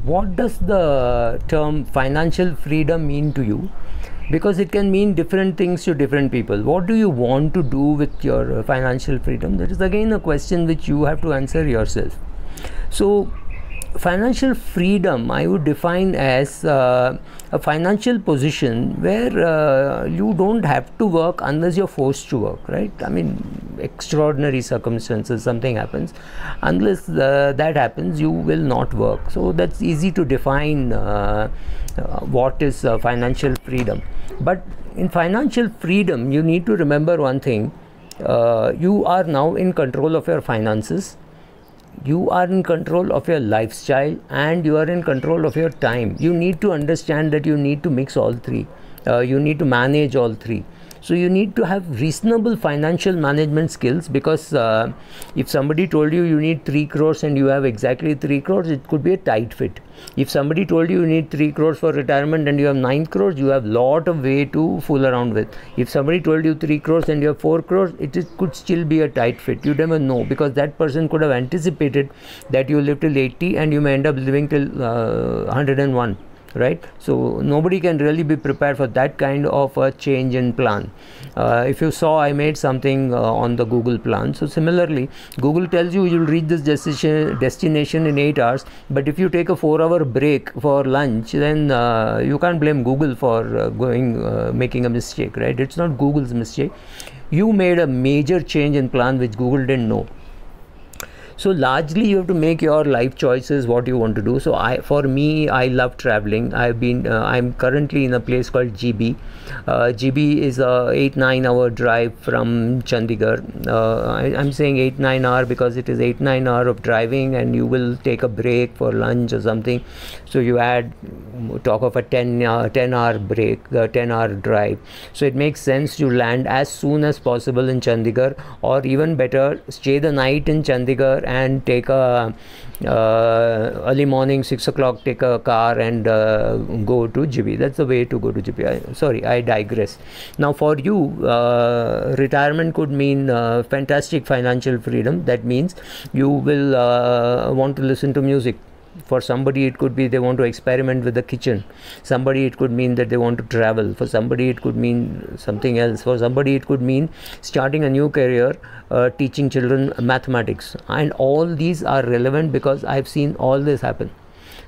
what does the term financial freedom mean to you? Because it can mean different things to different people. What do you want to do with your financial freedom? That is again a question which you have to answer yourself. So financial freedom I would define as a financial position where you don't have to work unless you're forced to work, right? I mean, extraordinary circumstances, something happens, unless that happens, you will not work. So that's easy to define what is financial freedom. But in financial freedom, you need to remember one thing. You are now in control of your finances, you are in control of your lifestyle, and you are in control of your time. You need to understand that you need to mix all three. You need to manage all three. So you need to have reasonable financial management skills, because if somebody told you need 3 crores and you have exactly 3 crores, it could be a tight fit. If somebody told you need 3 crores for retirement and you have 9 crores, you have lot of way to fool around with. If somebody told you 3 crores and you have 4 crores, could still be a tight fit. You never know, because that person could have anticipated that you live till 80 and you may end up living till 101. Right? So nobody can really be prepared for that kind of a change in plan. If you saw, I made something on the Google plan. So similarly, Google tells you you'll reach this destination in 8 hours, but if you take a 4-hour break for lunch, then you can't blame Google for making a mistake, right? It's not Google's mistake. You made a major change in plan which Google didn't know. So largely you have to make your life choices, what you want to do. So for me, I love traveling. I'm currently in a place called GB. GB is a 8-9 hour drive from Chandigarh. I'm saying 8-9 hour because it is 8-9 hour of driving, and you will take a break for lunch or something. So you talk of a 10-hour break, 10-hour drive. So it makes sense to land as soon as possible in Chandigarh, or even better, stay the night in Chandigarh and take a early morning 6 o'clock, take a car and go to GB. That's the way to go to GB. Sorry, I digress. Now for you, retirement could mean fantastic financial freedom. That means you will want to listen to music. For somebody it could be they want to experiment with the kitchen. Somebody it could mean that they want to travel. For somebody it could mean something else. For somebody it could mean starting a new career, teaching children mathematics. And all these are relevant because I've seen all this happen.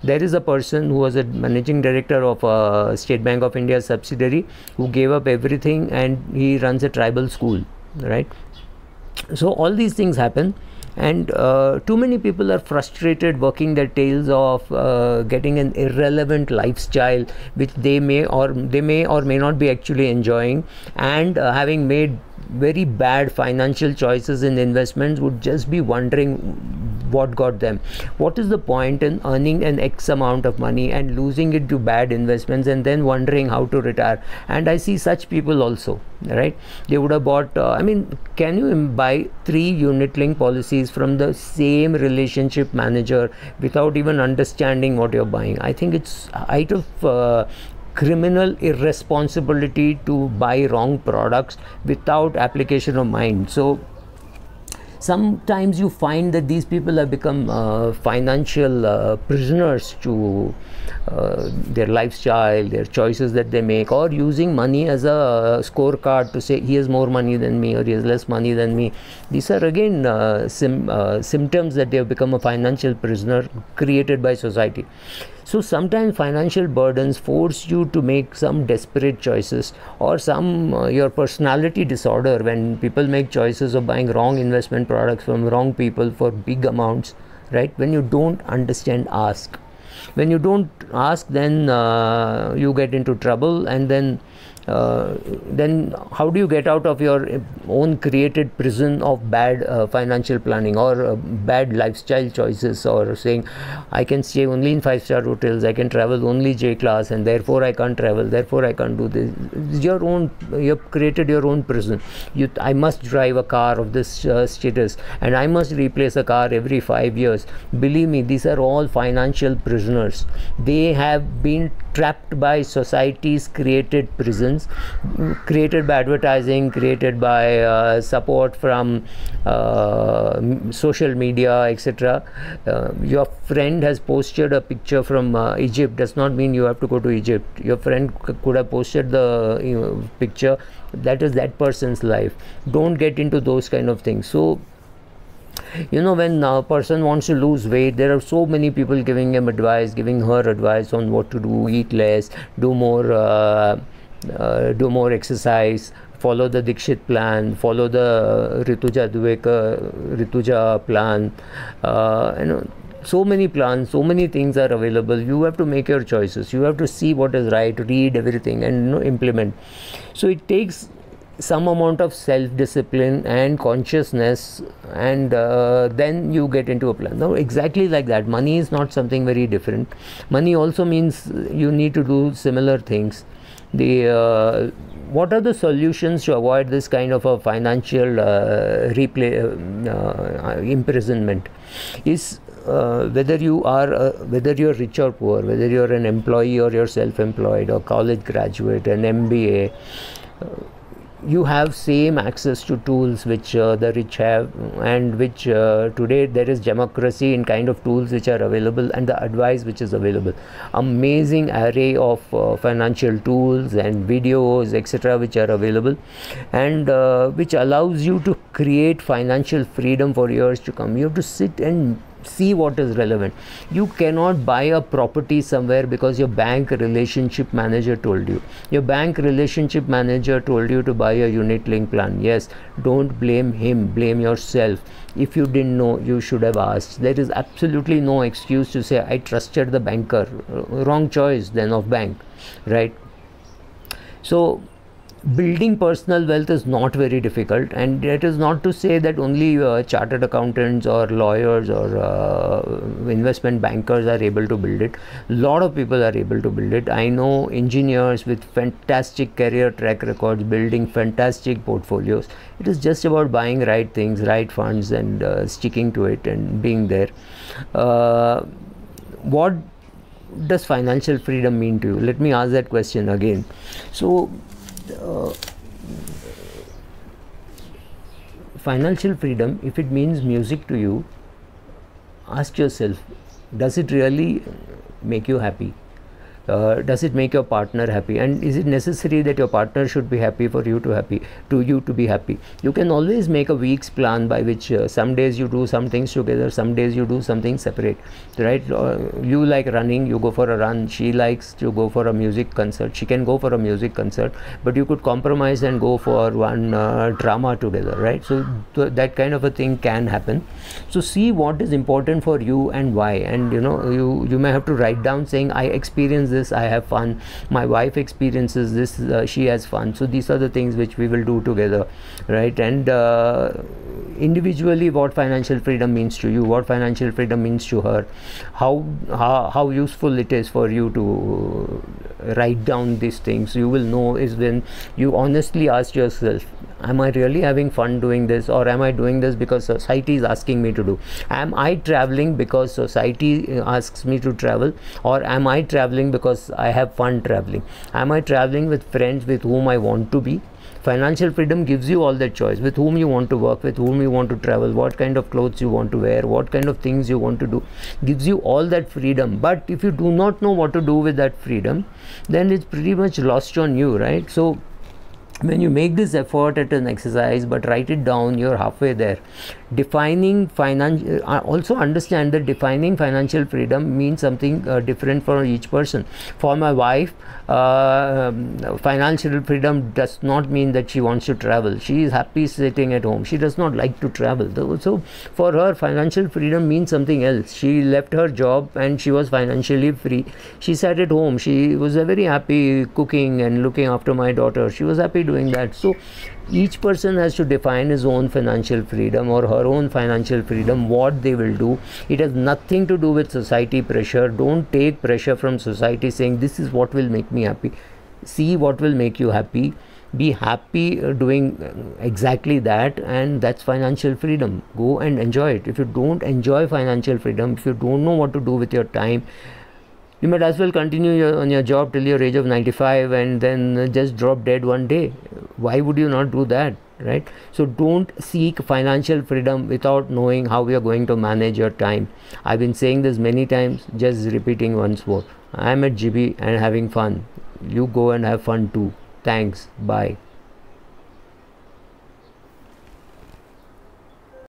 There is a person who was a managing director of a State Bank of India subsidiary who gave up everything and he runs a tribal school, right? So all these things happen. And too many people are frustrated working their tails off, getting an irrelevant lifestyle which they may or may not be actually enjoying, and having made very bad financial choices in investments, would just be wondering what got them. What is the point in earning an X amount of money and losing it to bad investments and then wondering how to retire? And I see such people also, right? They would have bought, can you buy 3 unit-linked policies from the same relationship manager without even understanding what you're buying? I think it's out of criminal irresponsibility to buy wrong products without application of mind. So sometimes you find that these people have become financial prisoners to their lifestyle, their choices that they make, or using money as a scorecard to say he has more money than me or he has less money than me. These are again symptoms that they have become a financial prisoner created by society. So sometimes financial burdens force you to make some desperate choices, or some your personality disorder, when people make choices of buying wrong investment products from wrong people for big amounts, right? When you don't understand, ask. When you don't ask, then you get into trouble, and then how do you get out of your own created prison of bad financial planning or bad lifestyle choices, or saying I can stay only in 5-star hotels, I can travel only J class, and therefore I can't travel, therefore I can't do this. It's your own, you've created your own prison. I must drive a car of this status, and I must replace a car every 5 years. Believe me, these are all financial prisoners. They have been trapped by society's created prisons, created by advertising, created by support from social media, etc. Your friend has posted a picture from Egypt, does not mean you have to go to Egypt. Your friend could have posted the picture. That is that person's life. Don't get into those kind of things. So when a person wants to lose weight, there are so many people giving him advice, giving her advice on what to do: eat less, do more exercise, follow the Dikshit plan, follow the Rituja plan. So many plans, so many things are available. You have to make your choices. You have to see what is right, read everything, and implement. So it takes some amount of self-discipline and consciousness, and then you get into a plan. Now, exactly like that, money is not something very different. Money also means you need to do similar things. What are the solutions to avoid this kind of a financial imprisonment? Is whether you're rich or poor, whether you're an employee or you're self-employed or college graduate, an MBA, you have same access to tools which the rich have, and which today there is democracy in kind of tools which are available, and the advice which is available. Amazing array of financial tools and videos, etc., which are available, and which allows you to create financial freedom for years to come. You have to sit and see what is relevant. You cannot buy a property somewhere because your bank relationship manager told you. Your bank relationship manager told you to buy a unit link plan. Yes, don't blame him, blame yourself. If you didn't know, you should have asked. There is absolutely no excuse to say I trusted the banker. Wrong choice then of bank, right? So building personal wealth is not very difficult, and it is not to say that only chartered accountants or lawyers or investment bankers are able to build it. A lot of people are able to build it. I know engineers with fantastic career track records building fantastic portfolios. It is just about buying right things, right funds, and sticking to it and being there. What does financial freedom mean to you? Let me ask that question again. So financial freedom, if it means music to you, ask yourself, does it really make you happy? Does it make your partner happy? And is it necessary that your partner should be happy for you to be happy? You can always make a week's plan by which some days you do some things together, some days you do something separate, right? You like running, you go for a run. She likes to go for a music concert, she can go for a music concert, but you could compromise and go for one drama together, right? So that kind of a thing can happen. So see what is important for you and why, and you may have to write down saying, I experience this, I have fun, my wife experiences this, she has fun. So these are the things which we will do together, right? And individually, what financial freedom means to you, what financial freedom means to her, how useful it is for you to write down these things. You will know is when you honestly ask yourself, am I really having fun doing this, or am I doing this because society is asking me to do? Am I traveling because society asks me to travel, or am I traveling because I have fun traveling? Am I traveling with friends with whom I want to be? Financial freedom gives you all that choice, with whom you want to work, with whom you want to travel, what kind of clothes you want to wear, what kind of things you want to do, gives you all that freedom. But if you do not know what to do with that freedom, then it's pretty much lost on you, right? So when you make this effort at an exercise, but write it down, you're halfway there. Defining financial, also understand that defining financial freedom means something different for each person. For my wife, financial freedom does not mean that she wants to travel. She is happy sitting at home. She does not like to travel. So for her, financial freedom means something else. She left her job and she was financially free. She sat at home. She was very happy cooking and looking after my daughter. She was happy doing that. So each person has to define his own financial freedom or her own financial freedom, what they will do. It has nothing to do with society pressure. Don't take pressure from society saying this is what will make me happy. See what will make you happy. Be happy doing exactly that, and that's financial freedom. Go and enjoy it. If you don't enjoy financial freedom, if you don't know what to do with your time, You might as well continue on your job till your age of 95 and then just drop dead one day. Why would you not do that, right? So don't seek financial freedom without knowing how you are going to manage your time. I've been saying this many times, just repeating once more. I'm at GB and having fun. You go and have fun too. Thanks. Bye.